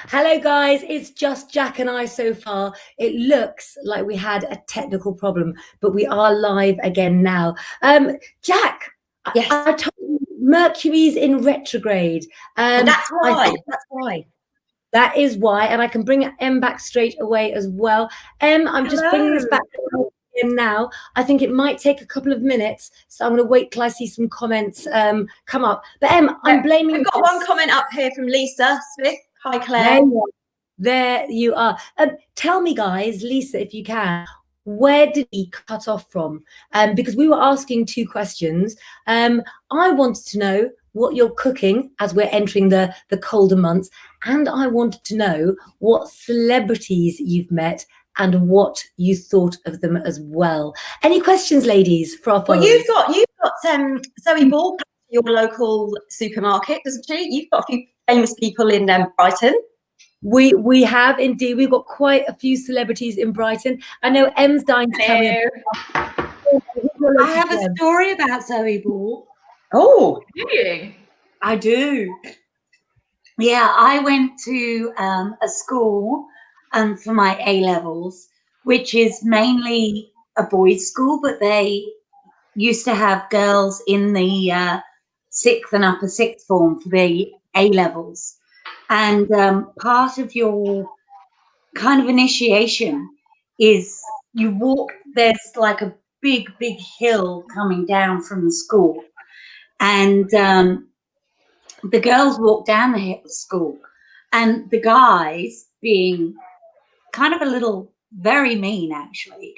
Hello, guys. It's just Jack and I so far. It looks like we had a technical problem, but we are live again now. Jack, Yes. I told you Mercury's in retrograde. That's why. That's why. That is why, and I can bring Em back straight away as well. Em, I'm just bringing this back in now. I think it might take a couple of minutes, so I'm going to wait till I see some comments come up. But Em, I'm blaming. We've got one comment up here from Lisa Smith. Hi, Claire. There you are. Tell me, guys, Lisa, if you can, where did we cut off from? Because we were asking two questions. I wanted to know what you're cooking as we're entering the colder months, and I wanted to know what celebrities you've met and what you thought of them as well. Any questions, ladies, for our followers? Well, you've got Zoe Ball, your local supermarket, doesn't she? You've got a few famous people in Brighton. We have indeed. We've got quite a few celebrities in Brighton. I know Em's dying to tell me. I have a story about Zoe Ball. Oh, do you? I do. Yeah, I went to a school for my A-levels, which is mainly a boys' school, but they used to have girls in the sixth and upper sixth form for the A-levels. And part of your kind of initiation is you walk, there's like a big hill coming down from the school. And the girls walk down the hill of school. And the guys, being kind of a little, very mean actually,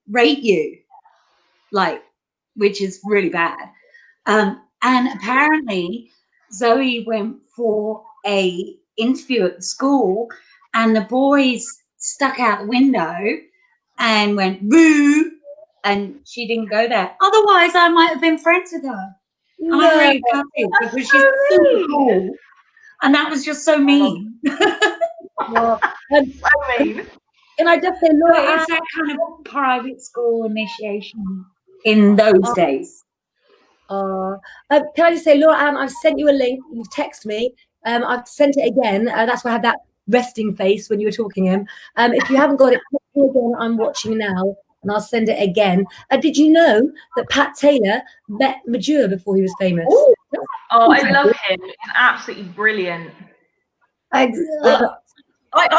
rate you, like, which is really bad. And apparently Zoe went for a interview at the school, and the boys stuck out the window and went boo, and she didn't go there. Otherwise, I might have been friends with her. No. I'm really happy because she's super cool, and that was just so mean. Well, and I just say, Laura, it's that kind of private school initiation in those days. Can I just say, Laura Ann, I've sent you a link. You've texted me. I've sent it again. That's why I had that resting face when you were talking him. If you haven't got it, again, I'm watching now, and I'll send it again. Did you know that Pat Taylor met Majur before he was famous? Oh, I love him. He's absolutely brilliant. I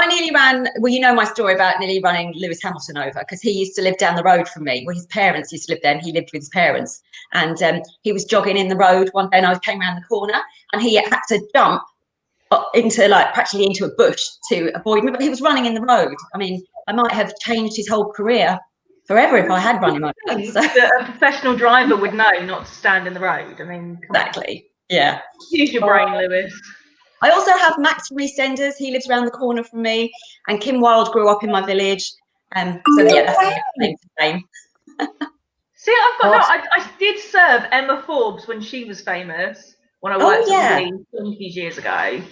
nearly ran, well, you know my story about nearly running Lewis Hamilton over, because he used to live down the road from me. Well, his parents used to live there, and he lived with his parents. And he was jogging in the road one day, and I came around the corner, and he had to jump into, like, practically into a bush to avoid me. But he was running in the road. I mean, I might have changed his whole career forever if I had run him over. So. A professional driver would know not to stand in the road. I mean, exactly. Yeah. Use your brain, Lewis. I also have Max from EastEnders. He lives around the corner from me, and Kim Wilde grew up in my village. So yeah, that's the claim to fame. See, I did serve Emma Forbes when she was famous, when I worked at the donkeys years ago. And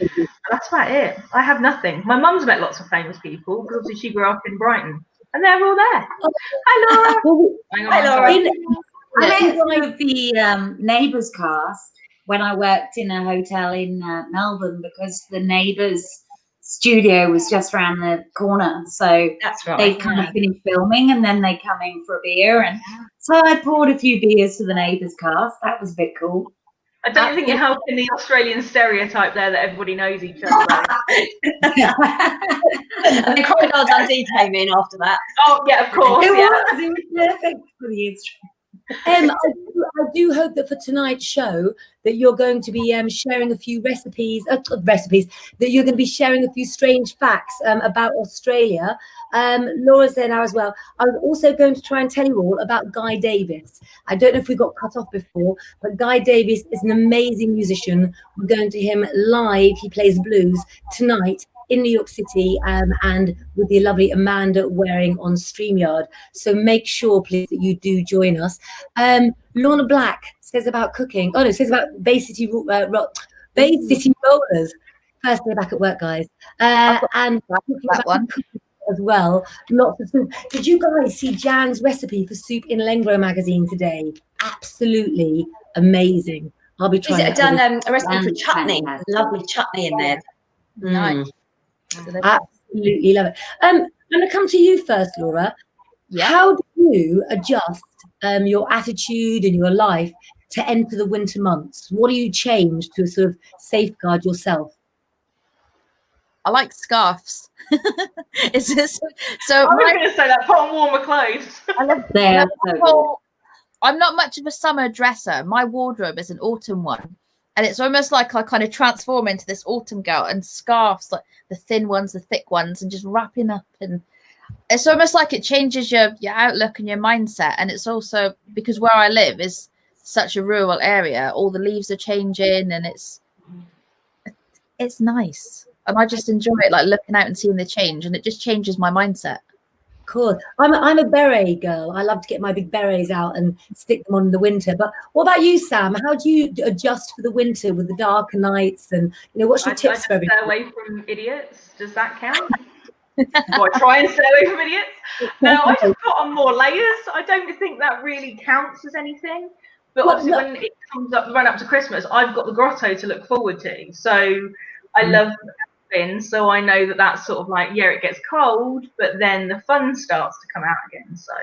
that's about it. I have nothing. My mum's met lots of famous people because obviously she grew up in Brighton, and they're all there. Hi, Laura. Hi, Laura. I met one of the Neighbours cast when I worked in a hotel in Melbourne, because the Neighbours studio was just around the corner. So that's right. They kind of finished filming, and then they come in for a beer. And so I poured a few beers for the Neighbours cast. That was a bit cool. I don't think you're helping the Australian stereotype there that everybody knows each other. And then Crocodile Dundee came in after that. Oh, yeah, of course. It was perfect for the instrument. I do hope that for tonight's show that you're going to be sharing a few recipes, that you're going to be sharing a few strange facts about Australia. Laura's there now as well. I was also going to try and tell you all about Guy Davis. I don't know if we got cut off before, but Guy Davis is an amazing musician. We're going to him live. He plays blues tonight in New York City, and with the lovely Amanda Waring on StreamYard. So make sure, please, that you do join us. Lorna Black says about cooking. Oh no, says about Bay City rollers. First day back at work, guys. And that one as well. Lots of soup. Did you guys see Jan's recipe for soup in Lengro magazine today? Absolutely amazing. I'll be trying. I've done a recipe for chutney. Lovely chutney in there. Nice. Absolutely love it. I'm going to come to you first, Laura. Yeah. How do you adjust your attitude and your life to enter the winter months? What do you change to sort of safeguard yourself? I like scarves. It's just, so I was going to say that, put on warmer clothes. I love They're so good. I'm not much of a summer dresser. My wardrobe is an autumn one. And it's almost like I kind of transform into this autumn girl, and scarves, like the thin ones, the thick ones, and just wrapping up. And it's almost like it changes your outlook and your mindset. And it's also because where I live is such a rural area, all the leaves are changing, and it's nice. And I just enjoy it, like looking out and seeing the change, and it just changes my mindset. Cool. I'm a beret girl. I love to get my big berets out and stick them on in the winter. But what about you, Sam? How do you adjust for the winter with the darker nights? And what's your tips for everything? Stay away from idiots. Does that count? Do I try and stay away from idiots? No, I just put on more layers. I don't think that really counts as anything. But obviously, when it comes up, run up to Christmas, I've got the grotto to look forward to. So I love so I know that that's sort of like, it gets cold, but then the fun starts to come out again. So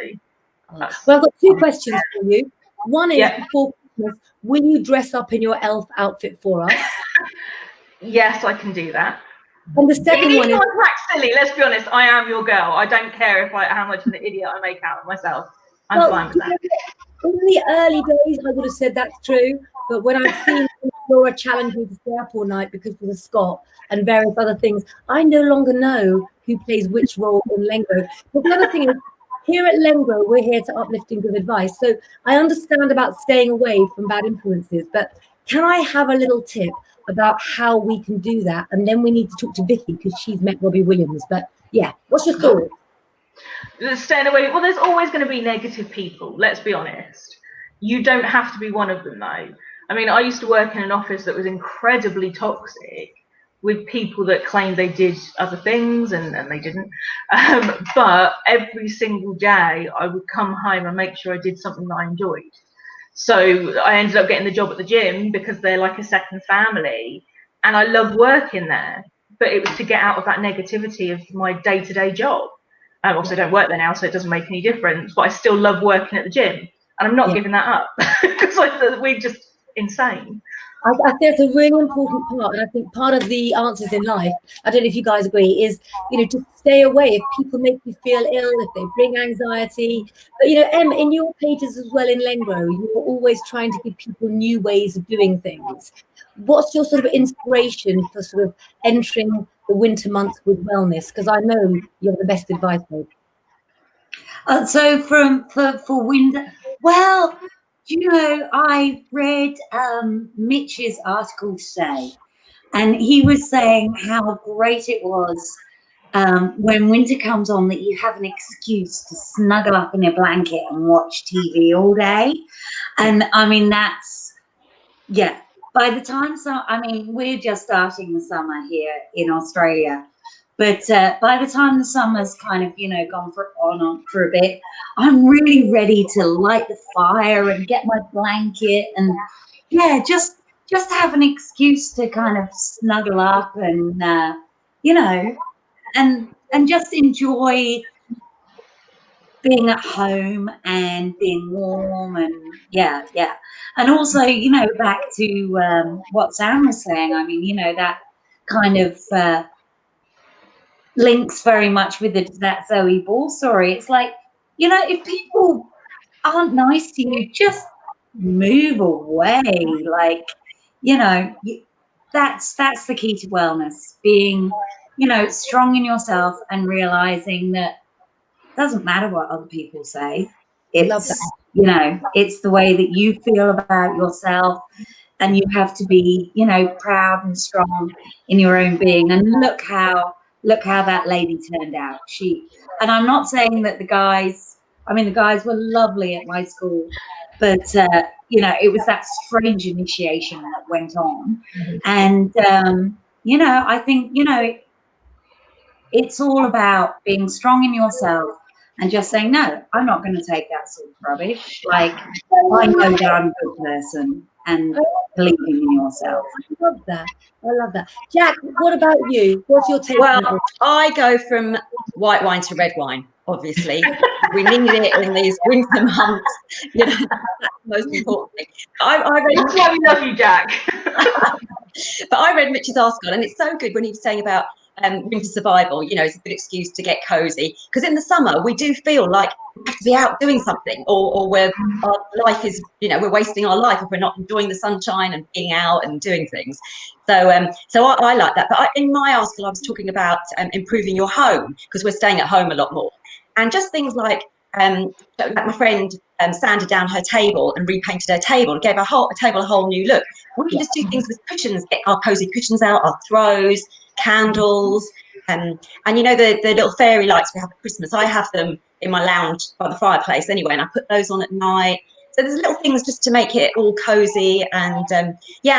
well, I've got two questions for you. One is, before Christmas, will you dress up in your elf outfit for us? Yes, I can do that. And the second one is, silly, let's be honest, I am your girl. I don't care how much of an idiot I make out of myself. I'm fine with that. In the early days, I would have said that's true, but when I've seen Laura challenge me to stay up all night because she's a Scot and various other things, I no longer know who plays which role in Lengro. But the other thing is, here at Lengro, we're here to uplift and give advice. So I understand about staying away from bad influences, but can I have a little tip about how we can do that? And then we need to talk to Vicky because she's met Robbie Williams. But yeah, what's your thought? Staying away. Well, there's always going to be negative people. Let's be honest. You don't have to be one of them, though. I mean, I used to work in an office that was incredibly toxic, with people that claimed they did other things and they didn't. But every single day, I would come home and make sure I did something that I enjoyed. So I ended up getting the job at the gym because they're like a second family, and I love working there. But it was to get out of that negativity of my day-to-day job. Also, I don't work there now, so it doesn't make any difference. But I still love working at the gym, and I'm not giving that up because we're just insane. I think it's a really important part, and I think part of the answers in life, I don't know if you guys agree, is to stay away if people make you feel ill, if they bring anxiety. But Em, in your pages as well in Lengro, you're always trying to give people new ways of doing things. What's your sort of inspiration for sort of entering the winter months with wellness? Because I know you have the best advice, babe. So for winter, well, I read Mitch's article today, and he was saying how great it was when winter comes on that you have an excuse to snuggle up in a blanket and watch TV all day. And I mean, by the time, we're just starting the summer here in Australia. But by the time the summer's kind of, gone on for a bit, I'm really ready to light the fire and get my blanket and, just have an excuse to kind of snuggle up and, and just enjoy being at home and being warm and, And also, back to what Sam was saying, I mean, that kind of links very much with that Zoe Ball story. It's like, if people aren't nice to you, just move away. Like, that's the key to wellness, being, strong in yourself and realizing that it doesn't matter what other people say. It's, it's the way that you feel about yourself, and you have to be, proud and strong in your own being. And look how that lady turned out. And I'm not saying that the guys were lovely at my school, but it was that strange initiation that went on. And I think it's all about being strong in yourself and just saying, no, I'm not going to take that sort of rubbish. Like, I know that I'm a good person, and believing in yourself. I love that. I love that. Jack, what about you? What's your take? Well, I go from white wine to red wine, obviously. We need it in these winter months. You know, that's the most important thing. That's why we love you, Jack. But I read Mitch's article, and it's so good when he was saying about winter survival. You know, it's a good excuse to get cozy, because in the summer we do feel like we have to be out doing something, or where our life is, you know, we're wasting our life if we're not enjoying the sunshine and being out and doing things. So I like that. But in my article, I was talking about improving your home, because we're staying at home a lot more, and just things like my friend sanded down her table and repainted her table and gave her table a whole new look. We can just do things with cushions, get our cozy cushions out, our throws, candles, and you know the little fairy lights we have at Christmas. I have them in my lounge by the fireplace anyway, and I put those on at night. So there's little things just to make it all cozy. And and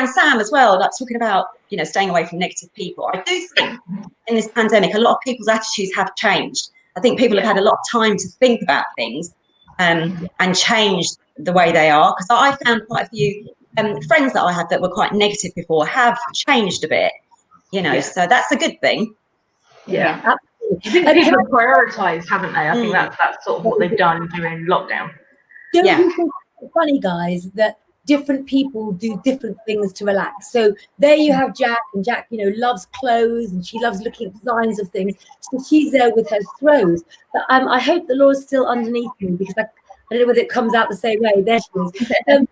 Sam as well, like talking about, you know, staying away from negative people. I do think in this pandemic a lot of people's attitudes have changed. I think people have had a lot of time to think about things and change the way they are. Because I found quite a few friends that I had that were quite negative before have changed a bit, you know, so that's a good thing. Yeah, absolutely. I think people have prioritised, haven't they? I think that's sort of what they've done during lockdown. Don't you think it's funny, guys, that different people do different things to relax? So there you have Jack, and Jack, you know, loves clothes and she loves looking at designs of things. So she's there with her throws. But I hope the Laura's still underneath me, because I don't know whether it comes out the same way. There she is.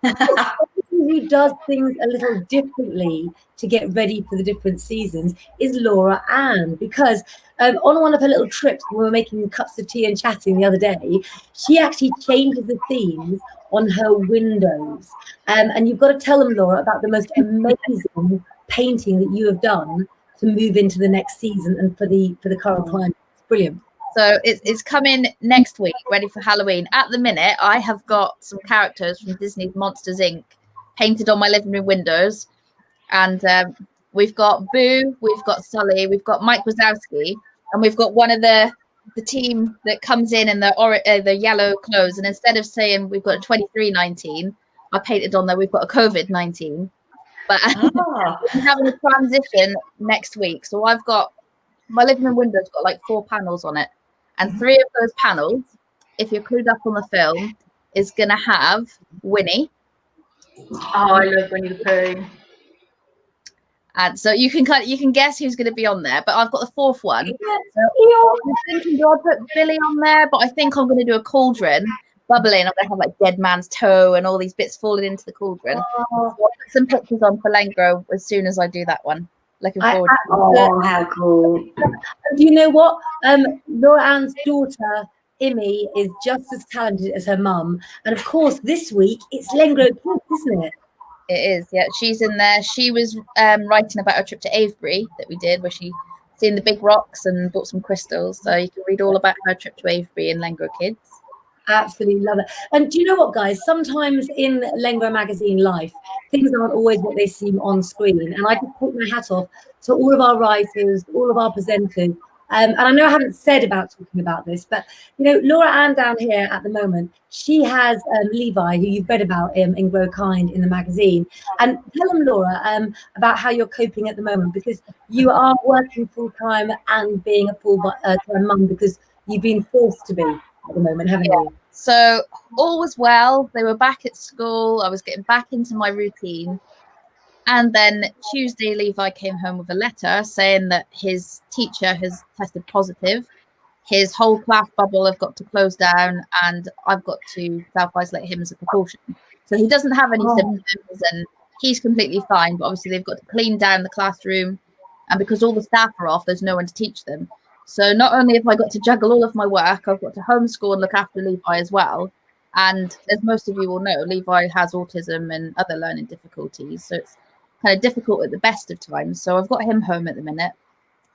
Who does things a little differently to get ready for the different seasons is Laura Ann, because on one of her little trips when we were making cups of tea and chatting the other day, she actually changes the themes on her windows. And you've got to tell them, Laura, about the most amazing painting that you have done to move into the next season and for the current climate. It's brilliant. So it's coming next week, ready for Halloween. At the minute, I have got some characters from Disney's Monsters, Inc. painted on my living room windows. And we've got Boo, we've got Sully, we've got Mike Wazowski, and we've got one of the team that comes in the yellow clothes. And instead of saying we've got a 2319, I painted on there we've got a COVID-19. But we're having a transition next week. So I've got my living room window's got like 4 panels on it. And 3 of those panels, if you're clued up on the film, is going to have Winnie. Oh, I love Winnie the Pooh. And so you can guess who's going to be on there, but I've got the 4th one. So I'm thinking, do I put Billy on there? But I think I'm going to do a cauldron bubbling. I'm going to have like dead man's toe and all these bits falling into the cauldron. So I'll put some pictures on for Lengro as soon as I do that one. Looking forward. Oh, how cool! Do you know what? Laura Ann's daughter, Imi, is just as talented as her mum. And of course, this week it's Lengro Kids, isn't it? It is, yeah. She's in there. She was writing about her trip to Avebury that we did, where she seen the big rocks and bought some crystals. So you can read all about her trip to Avebury in Lengro Kids. Absolutely love it. And do you know what, guys? Sometimes in Lengro magazine life, things aren't always what they seem on screen. And I just put my hat off to all of our writers, all of our presenters. And I know I haven't said about talking about this, but, you know, Laura Ann down here at the moment, she has Levi, who you've read about in Grow Kind in the magazine. And tell them, Laura, about how you're coping at the moment, because you are working full-time and being a full-time mum, because you've been forced to be at the moment, haven't you? So all was well. They were back at school. I was getting back into my routine. And then Tuesday, Levi came home with a letter saying that his teacher has tested positive. His whole class bubble have got to close down, and I've got to self-isolate him as a precaution. So he doesn't have any symptoms, and he's completely fine. But obviously they've got to clean down the classroom. And because all the staff are off, there's no one to teach them. So not only have I got to juggle all of my work, I've got to homeschool and look after Levi as well. And as most of you will know, Levi has autism and other learning difficulties. So it's kind of difficult at the best of times. So I've got him home at the minute.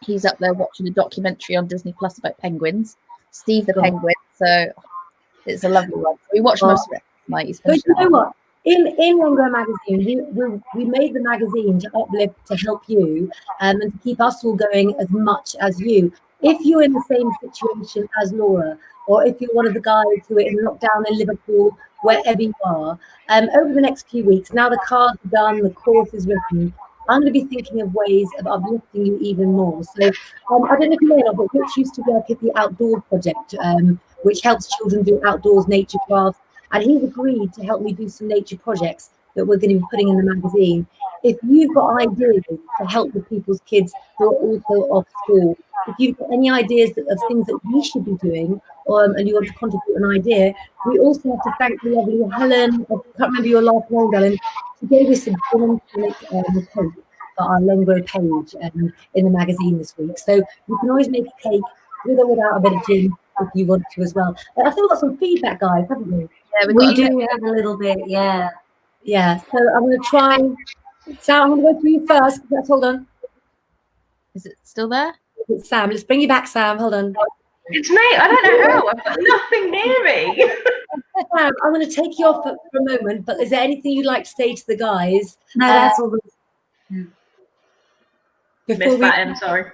He's up there watching a documentary on Disney Plus about penguins, Steve the Penguin. So it's a lovely one. We watched most of it tonight. But you know what? In Lengro magazine, we made the magazine to uplift, to help you, and to keep us all going as much as you. If you're in the same situation as Laura, or if you're one of the guys who are in lockdown in Liverpool, wherever you are. Over the next few weeks, now the cards are done, the course is written, I'm going to be thinking of ways of uplifting you even more. So I don't know if you know, but Rich used to work at the Outdoor Project, which helps children do outdoors nature crafts. And he's agreed to help me do some nature projects that we're going to be putting in the magazine. If you've got ideas to help the people's kids who are also off school, if you've got any ideas of things that we should be doing, and you want to contribute an idea, we also have to thank the lovely Helen, I can't remember your last name, darling, she gave us a gin and tonic cake for our Lengro page in the magazine this week. So you can always make a cake with or without a bit of gin if you want to as well. I think we've got some feedback, guys, haven't we? Yeah, We do have a little bit, yeah. Yeah, so I'm going to try. Sam, I'm going to go through you first. Let's hold on. Is it still there? It's Sam. Let's bring you back, Sam. Hold on. It's me. I don't know how. I've got nothing near me. Sam, I'm going to take you off for a moment, but is there anything you'd like to say to the guys? No, that's all. Missed that, I'm sorry.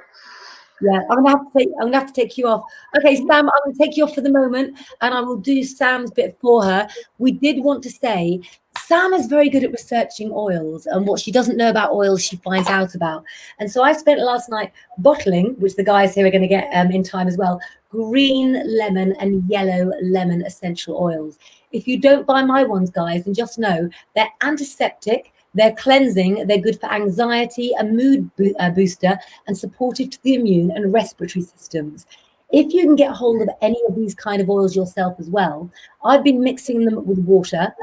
Yeah, I'm gonna have to take you off. Okay, Sam, I'm gonna take you off for the moment, and I will do Sam's bit for her. We did want to say Sam is very good at researching oils, and what she doesn't know about oils, she finds out about. And so I spent last night bottling, which the guys here are going to get in time as well, green lemon and yellow lemon essential oils. If you don't buy my ones, guys, then just know they're antiseptic. They're cleansing, they're good for anxiety, a mood booster, and supportive to the immune and respiratory systems. If you can get hold of any of these kind of oils yourself as well, I've been mixing them with water,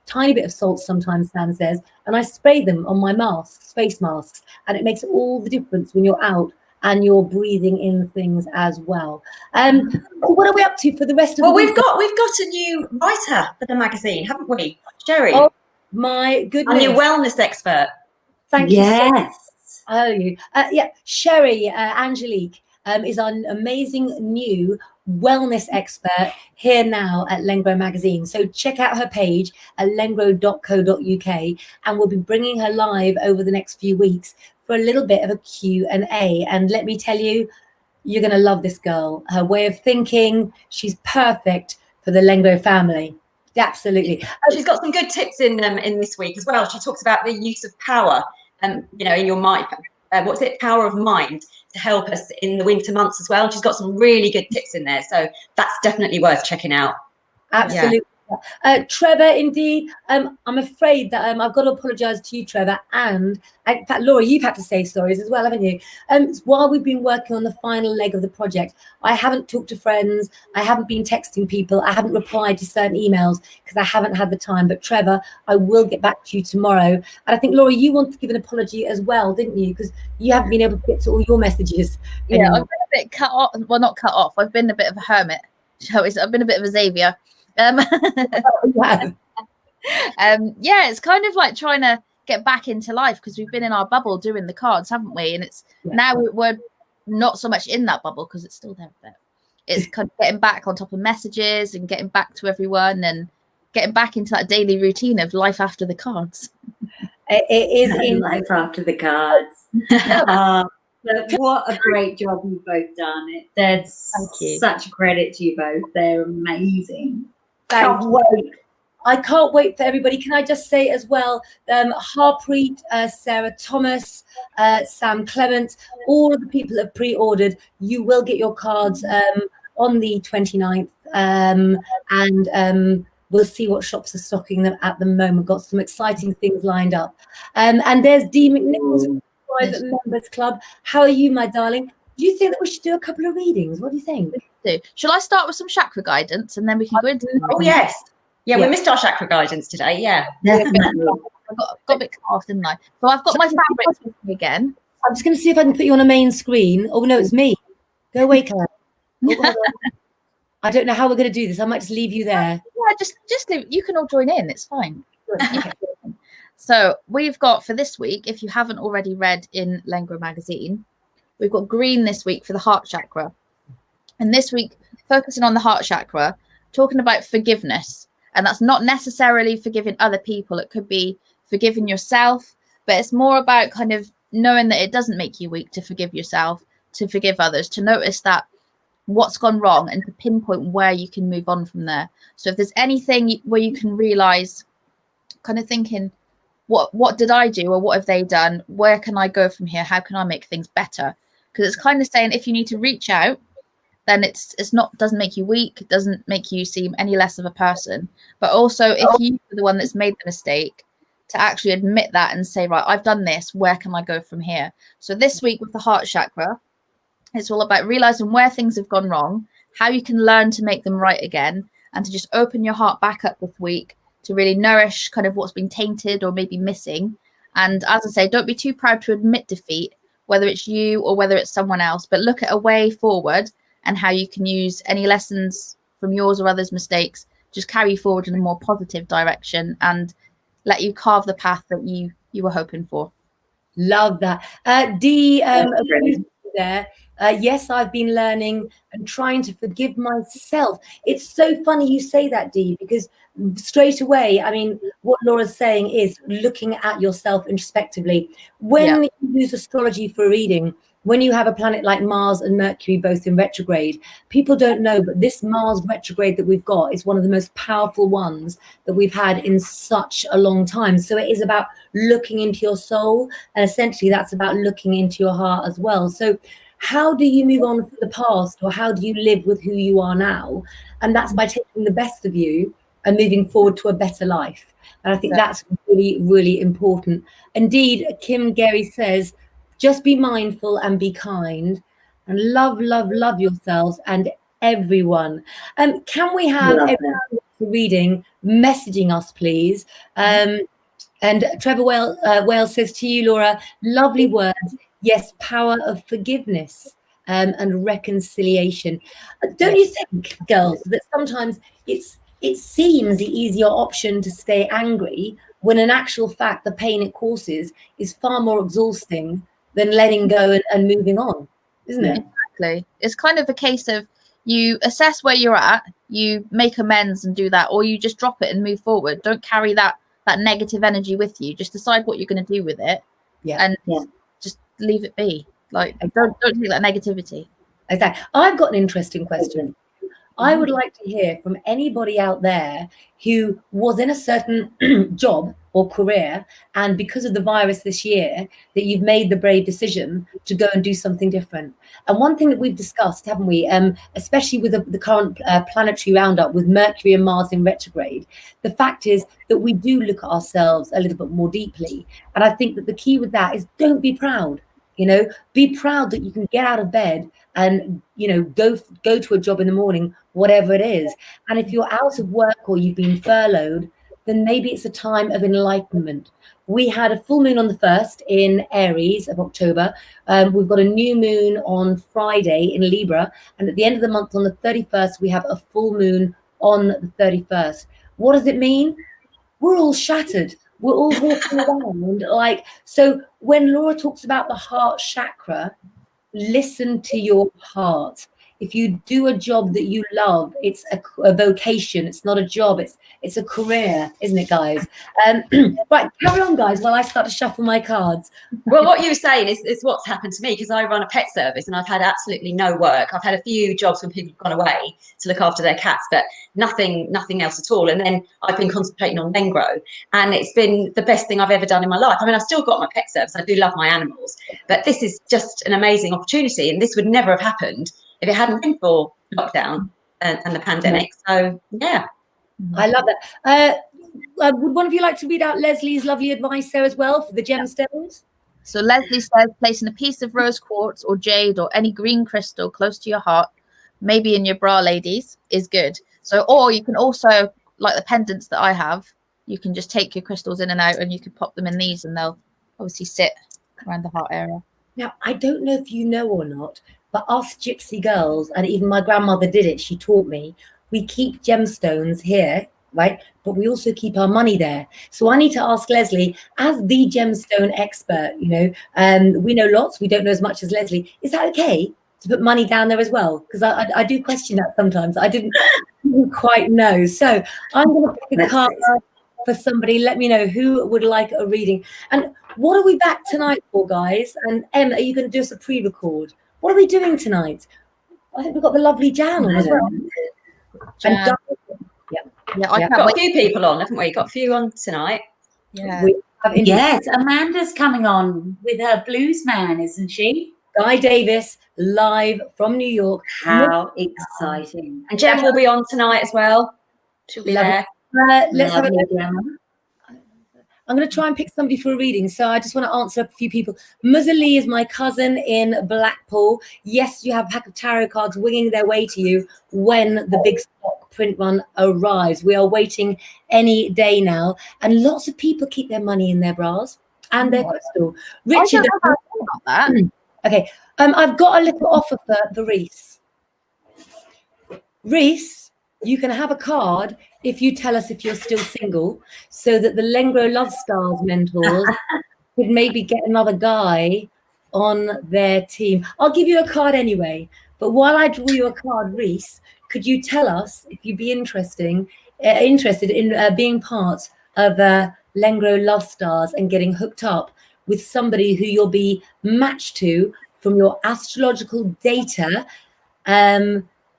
tiny bit of salt sometimes, Sam says, and I spray them on my masks, face masks, and it makes all the difference when you're out and you're breathing in things as well. What are we up to for the rest of the week? Well, we've got a new writer for the magazine, haven't we? Sherry. Oh, my goodness. A new wellness expert. Thank you. Yes. Yeah, Sherry Angelique is our amazing new wellness expert here now at Lengro magazine. So check out her page at lengro.co.uk, and we'll be bringing her live over the next few weeks for a little bit of a Q&A. And let me tell you, you're going to love this girl. Her way of thinking, she's perfect for the Lengro family. Absolutely. She's got some good tips in this week as well. She talks about the use of power, in your mind. What's it? Power of mind to help us in the winter months as well. And she's got some really good tips in there. So that's definitely worth checking out. Absolutely. Yeah. Trevor, indeed, I'm afraid that I've got to apologise to you, Trevor, and in fact, Laura, you've had to say stories as well, haven't you? While we've been working on the final leg of the project, I haven't talked to friends, I haven't been texting people, I haven't replied to certain emails because I haven't had the time. But Trevor, I will get back to you tomorrow. And I think, Laura, you wanted to give an apology as well, didn't you? Because you haven't been able to get to all your messages. Yeah, I've been a bit cut off. Well, not cut off. I've been a bit of a hermit. I've been a bit of a Xavier. Yeah, it's kind of like trying to get back into life because we've been in our bubble doing the cards, haven't we? And it's now we're not so much in that bubble because it's still there, but it's kind of getting back on top of messages and getting back to everyone and getting back into that daily routine of life after the cards. It is in life after the cards. What a great job you've both done. That's such a credit to you both. They're amazing. Can't wait. I can't wait for everybody. Can I just say as well, Harpreet, Sarah Thomas, Sam Clement, all of the people that have pre-ordered, you will get your cards on the 29th. And we'll see what shops are stocking them at the moment. Got some exciting things lined up. And there's Dee McNichols from the Private Members Club. How are you, my darling? Do you think that we should do a couple of readings? What do you think? Shall I start with some chakra guidance and then we can go into Oh, yes. Yeah, we missed our chakra guidance today. Yeah. Definitely. I got a bit cut off, didn't I? So I've got my fabrics with me again. I'm just going to see if I can put you on a main screen. Oh, no, it's me. Go away, Claire. I don't know how we're going to do this. I might just leave you there. Yeah, just leave. You can all join in. It's fine. So we've got for this week, if you haven't already read in Lengro magazine, we've got green this week for the heart chakra. And this week, focusing on the heart chakra, talking about forgiveness. And that's not necessarily forgiving other people. It could be forgiving yourself, but it's more about kind of knowing that it doesn't make you weak to forgive yourself, to forgive others, to notice that what's gone wrong and to pinpoint where you can move on from there. So if there's anything where you can realize, kind of thinking, what did I do, or what have they done? Where can I go from here? How can I make things better? Because it's kind of saying if you need to reach out, then it's not, doesn't make you weak, it doesn't make you seem any less of a person. But also if you're the one that's made the mistake, to actually admit that and say, right, I've done this, where can I go from here? So this week with the heart chakra, it's all about realizing where things have gone wrong, how you can learn to make them right again, and to just open your heart back up this week to really nourish kind of what's been tainted or maybe missing. And as I say, don't be too proud to admit defeat, whether it's you or whether it's someone else, but look at a way forward and how you can use any lessons from yours or others' mistakes, just carry forward in a more positive direction and let you carve the path that you were hoping for. Love that. Dee, there. Yes, I've been learning and trying to forgive myself. It's so funny you say that, Dee, because straight away, I mean, what Laura's saying is looking at yourself introspectively. When you use astrology for a reading, when you have a planet like Mars and Mercury both in retrograde, people don't know, but this Mars retrograde that we've got is one of the most powerful ones that we've had in such a long time. So it is about looking into your soul, and essentially that's about looking into your heart as well. So how do you move on from the past, or how do you live with who you are now? And that's by taking the best of you and moving forward to a better life. And I think that's really, really important. Indeed, Kim Gary says, just be mindful and be kind and love yourselves and everyone. Can we have everyone reading messaging us, please? And Trevor Wales says to you, Laura, lovely words. Yes, power of forgiveness and reconciliation. Don't you think, girls, that sometimes it seems the easier option to stay angry when in actual fact the pain it causes is far more exhausting than letting go and moving on, isn't it? Exactly. It's kind of a case of you assess where you're at, you make amends and do that, or you just drop it and move forward. Don't carry that negative energy with you. Just decide what you're going to do with it, and just leave it be. Like, don't take that negativity. Exactly. I've got an interesting question. I would like to hear from anybody out there who was in a certain job or career, and because of the virus this year, that you've made the brave decision to go and do something different. And one thing that we've discussed, haven't we, especially with the current planetary roundup with Mercury and Mars in retrograde, the fact is that we do look at ourselves a little bit more deeply. And I think that the key with that is don't be proud. You know, be proud that you can get out of bed and, you know, go to a job in the morning, whatever it is. And if you're out of work or you've been furloughed, then maybe it's a time of enlightenment. We had a full moon on the 1st in Aries of October. We've got a new moon on Friday in Libra. And at the end of the month on the 31st, we have a full moon on the 31st. What does it mean? We're all shattered. We're all walking around like, so when Laura talks about the heart chakra, listen to your heart. If you do a job that you love, it's a vocation. It's not a job. It's a career, isn't it, guys? Right, carry on, guys, while I start to shuffle my cards. Well, what you were saying is what's happened to me, because I run a pet service and I've had absolutely no work. I've had a few jobs when people have gone away to look after their cats, but nothing else at all. And then I've been concentrating on Lengro, and it's been the best thing I've ever done in my life. I mean, I've still got my pet service. I do love my animals, but this is just an amazing opportunity, and this would never have happened if it hadn't been for lockdown and the pandemic. So, yeah. I love that. Would one of you like to read out Leslie's lovely advice there as well for the gemstones? So Leslie says, placing a piece of rose quartz or jade or any green crystal close to your heart, maybe in your bra, ladies, is good. So, or you can also, like the pendants that I have, you can just take your crystals in and out and you can pop them in these and they'll obviously sit around the heart area. Now, I don't know if you know or not, but us gypsy girls, and even my grandmother did it, she taught me, we keep gemstones here, right? But we also keep our money there. So I need to ask Leslie, as the gemstone expert, you know, we know lots, we don't know as much as Leslie. Is that okay to put money down there as well? Because I do question that sometimes. I didn't quite know. So I'm going to pick a card for somebody. Let me know who would like a reading. And what are we back tonight for, guys? And Em, are you going to do us a pre-record? What are we doing tonight? I think we've got the lovely Jan on as well. Jan. And Yeah, I can't Got wait. a few people on, haven't we? Got a few on tonight. Yeah. we have Yes, Amanda's coming on with her blues man, isn't she? Guy Davis live from New York. How exciting. And Jem will be on tonight as well. She'll be Lovely. there. Let's have a Lovely, look. Gemma. I'm going to try and pick somebody for a reading. So I just want to answer a few people. Muzzali is my cousin in Blackpool. Yes, you have a pack of tarot cards winging their way to you when the big stock print run arrives. We are waiting any day now. And lots of people keep their money in their bras and their crystal. Richard, I don't know how I feel about that. okay. I've got a little offer for Reese. Reese, you can have a card if you tell us if you're still single, so that the Lengro Love Stars mentors could maybe get another guy on their team. I'll give you a card anyway. But while I draw you a card, Reese, could you tell us if you'd be interested in being part of Lengro Love Stars and getting hooked up with somebody who you'll be matched to from your astrological data?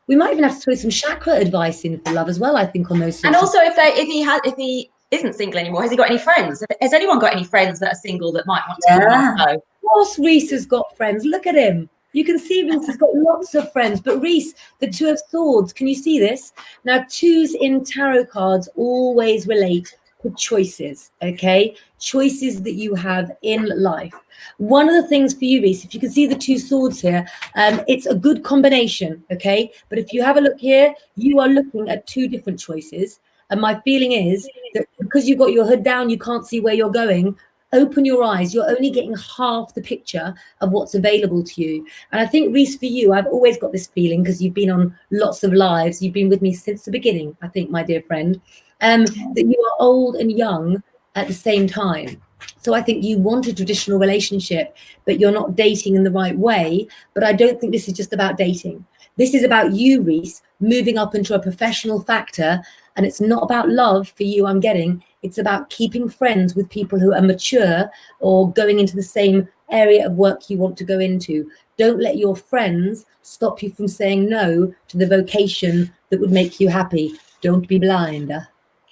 We might even have to throw some chakra advice in for love as well, I think, on those. And also, if he isn't single anymore, has he got any friends? Has anyone got any friends that are single that might want to come on? So, Of course, Reese has got friends. Look at him. You can see Reese has got lots of friends. But Reese, the Two of Swords, can you see this? Now, twos in tarot cards always relate to choices, okay? Choices that you have in life. One of the things for you, Reese, if you can see the two swords here, it's a good combination, okay? But if you have a look here, you are looking at two different choices. And my feeling is that because you've got your hood down, you can't see where you're going. Open your eyes. You're only getting half the picture of what's available to you. And I think, Reese, for you, I've always got this feeling, because you've been on lots of lives. You've been with me since the beginning, I think, my dear friend, that you are old and young at the same time. So I think you want a traditional relationship, but you're not dating in the right way. But I don't think this is just about dating. This is about you, Reese, moving up into a professional factor. And it's not about love for you, I'm getting. It's about keeping friends with people who are mature or going into the same area of work you want to go into. Don't let your friends stop you from saying no to the vocation that would make you happy. Don't be blind.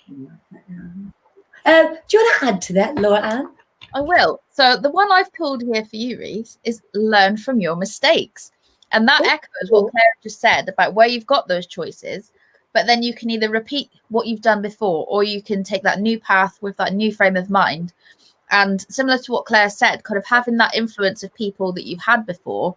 Do you want to add to that, Laura Ann? I will. So the one I've pulled here for you, Reese, is learn from your mistakes. And that echoes what Claire just said about where you've got those choices. But then you can either repeat what you've done before, or you can take that new path with that new frame of mind. And similar to what Claire said, kind of having that influence of people that you've had before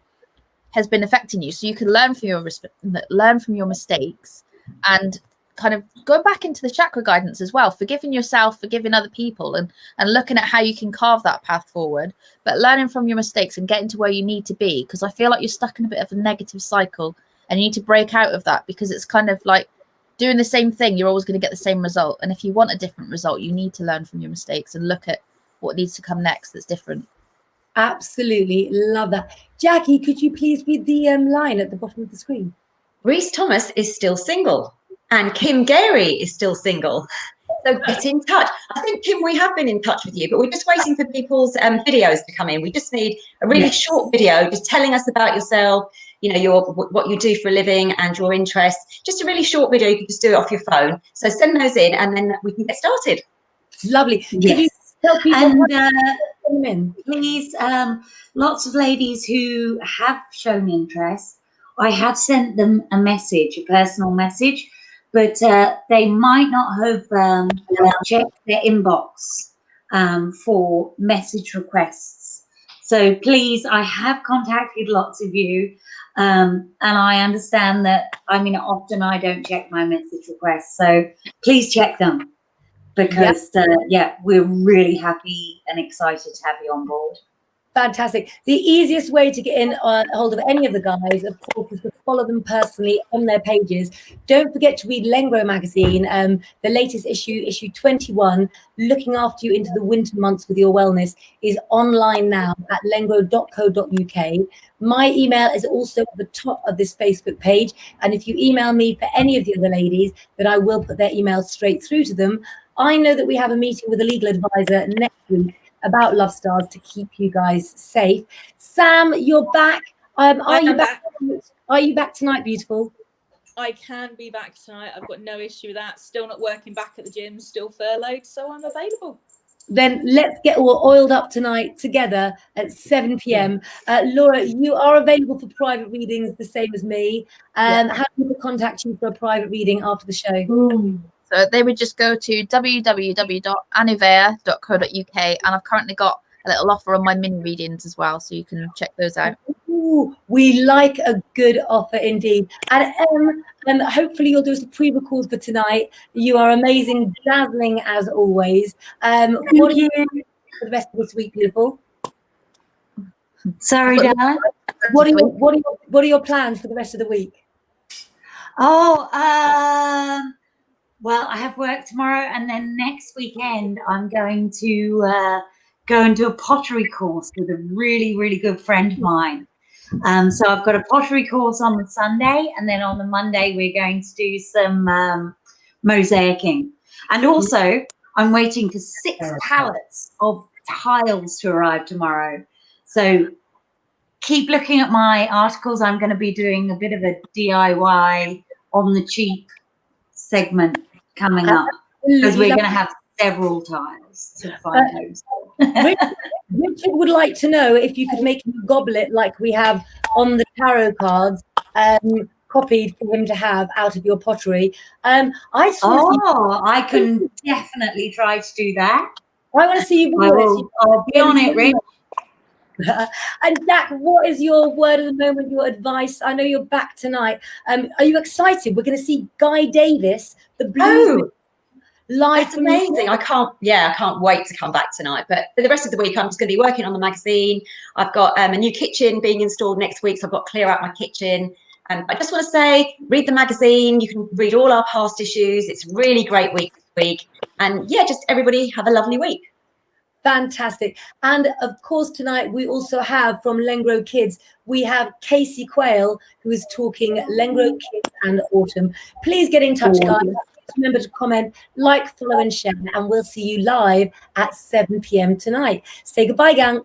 has been affecting you. So you can learn from your mistakes and kind of go back into the chakra guidance as well, forgiving yourself, forgiving other people, and looking at how you can carve that path forward, but learning from your mistakes and getting to where you need to be. Because I feel like you're stuck in a bit of a negative cycle and you need to break out of that, because it's kind of like doing the same thing, you're always going to get the same result. And if you want a different result, you need to learn from your mistakes and look at what needs to come next that's different. Absolutely love that. Jackie, could you please read the line at the bottom of the screen? Reese Thomas is still single and Kim Gary is still single. So get in touch. I think, Kim, we have been in touch with you, but we're just waiting for people's videos to come in. We just need a really short video just telling us about yourself, you know, what you do for a living and your interests. Just a really short video. You can just do it off your phone. So send those in and then we can get started. Lovely. Yes. Could you tell people and please, lots of ladies who have shown interest, I have sent them a message, a personal message, but they might not have checked their inbox for message requests. So please, I have contacted lots of you, and I understand that, I mean, often I don't check my message requests. So please check them, because we're really happy and excited to have you on board. Fantastic. The easiest way to get in hold of any of the guys, of course, is to follow them personally on their pages. Don't forget to read Lengro magazine, the latest issue, issue 21, looking after you into the winter months with your wellness, is online now at lengro.co.uk. My email is also at the top of this Facebook page. And if you email me for any of the other ladies, then I will put their emails straight through to them. I know that we have a meeting with a legal advisor next week about Love Stars to keep you guys safe. Sam, you're back. Are you back tonight, beautiful? I can be back tonight. I've got no issue with that. Still not working back at the gym, still furloughed, so I'm available. Then let's get all oiled up tonight together at 7 p.m. Laura, you are available for private readings the same as me. How do people contact you for a private reading after the show? So they would just go to www.anivea.co.uk, and I've currently got a little offer on my mini readings as well, so you can check those out. Ooh, we like a good offer indeed. And hopefully you'll do us a pre-record for tonight. You are amazing, dazzling as always. What are you doing for the rest of this week, beautiful? Sorry, Dad. What are your plans for the rest of the week? Oh, well, I have work tomorrow, and then next weekend I'm going to go and do a pottery course with a really, really good friend of mine. So I've got a pottery course on the Sunday, and then on the Monday we're going to do some mosaicing. And also I'm waiting for 6 pallets of tiles to arrive tomorrow. So keep looking at my articles. I'm going to be doing a bit of a DIY on the cheap segment coming up, because we're going to have several tiles to find homes. Richard would like to know if you could make a goblet like we have on the tarot cards, copied for him to have out of your pottery. I can definitely try to do that. I want to see you. I'll be on it, Rich. And Jack, what is your word of the moment, your advice? I know you're back tonight. Are you excited? We're going to see Guy Davis, the blues live. That's amazing. I can't wait to come back tonight. But for the rest of the week, I'm just going to be working on the magazine. I've got a new kitchen being installed next week, so I've got to clear out my kitchen. And I just want to say, read the magazine. You can read all our past issues. It's a really great week this week. And yeah, just everybody have a lovely week. Fantastic. And of course, tonight we also have from Lengro Kids, we have Casey Quayle, who is talking Lengro Kids and Autumn. Please get in touch, guys. Remember to comment, like, follow, and share. And we'll see you live at 7 p.m. tonight. Say goodbye, gang.